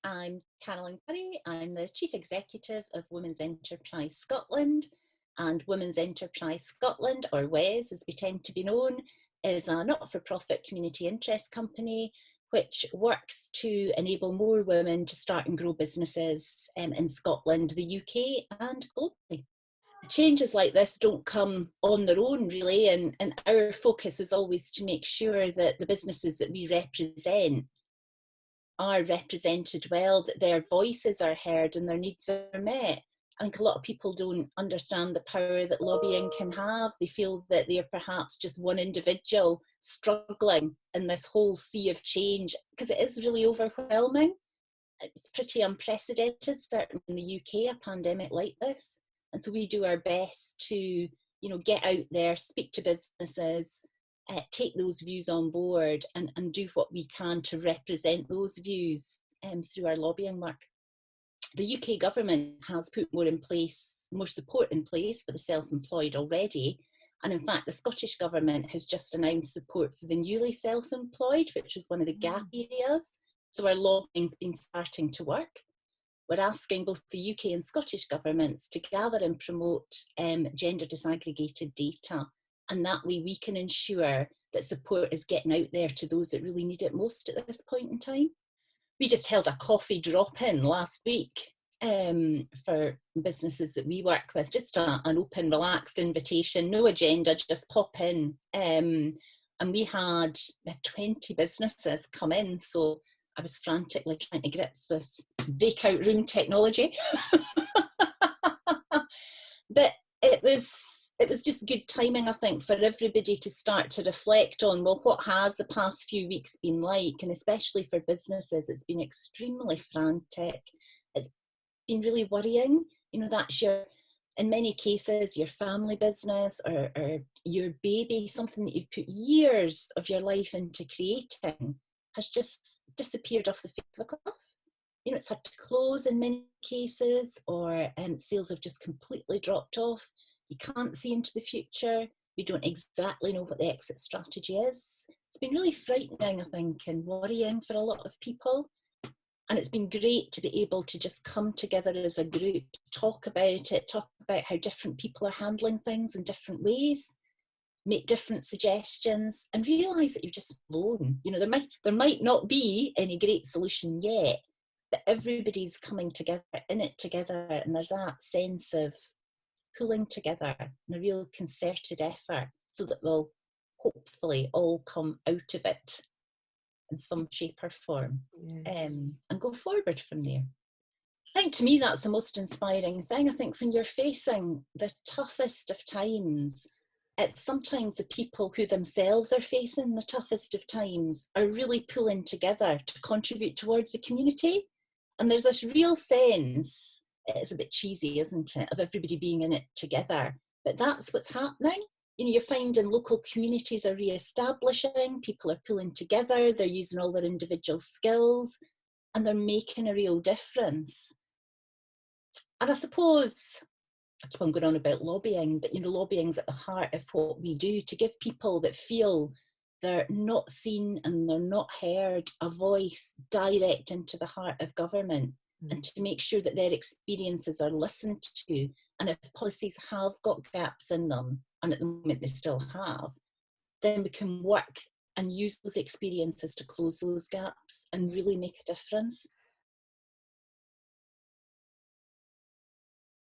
I'm Carolyn. I'm the Chief Executive of Women's Enterprise Scotland, and Women's Enterprise Scotland, or WES as we tend to be known, is a not-for-profit community interest company which works to enable more women to start and grow businesses in Scotland, the UK and globally. Changes like this don't come on their own really, and our focus is always to make sure that the businesses that we represent are represented well, that their voices are heard and their needs are met. I think a lot of people don't understand the power that lobbying can have. They feel that they're perhaps just one individual struggling in this whole sea of change, because it is really overwhelming. It's pretty unprecedented, certainly in the UK, a pandemic like this. And so we do our best to, get out there, speak to businesses, take those views on board and do what we can to represent those views through our lobbying work. The UK government has put more support in place for the self-employed already. And in fact, the Scottish government has just announced support for the newly self-employed, which is one of the gap areas. So our lobbying's been starting to work. We're asking both the UK and Scottish governments to gather and promote gender disaggregated data. And that way we can ensure that support is getting out there to those that really need it most at this point in time. We just held a coffee drop-in last week for businesses that we work with, just an open, relaxed invitation, no agenda, just pop in. And we had 20 businesses come in, so I was frantically trying to grips with breakout room technology. But it was just good timing, I think, for everybody to start to reflect on, well, what has the past few weeks been like? And especially for businesses, it's been extremely frantic. It's been really worrying. That's in many cases, your family business or your baby, something that you've put years of your life into creating, has just disappeared off the face of the cliff. It's had to close in many cases, or sales have just completely dropped off. You can't see into the future. We don't exactly know what the exit strategy is. It's been really frightening, I think, and worrying for a lot of people. And it's been great to be able to just come together as a group, talk about it, talk about how different people are handling things in different ways, make different suggestions, and realise that you're just alone. There might not be any great solution yet, but everybody's coming together, in it together, and there's that sense of pulling together and a real concerted effort so that we'll hopefully all come out of it in some shape or form, and go forward from there. I think to me that's the most inspiring thing. I think when you're facing the toughest of times, it's sometimes the people who themselves are facing the toughest of times are really pulling together to contribute towards the community. And there's this real sense, it's a bit cheesy, isn't it, of everybody being in it together. But that's what's happening. You're finding local communities are re-establishing, people are pulling together, they're using all their individual skills, and they're making a real difference. And I suppose, that's what I'm going on about lobbying, but lobbying's at the heart of what we do, to give people that feel they're not seen and they're not heard a voice direct into the heart of government, and to make sure that their experiences are listened to. And if policies have got gaps in them, and at the moment they still have, then we can work and use those experiences to close those gaps and really make a difference.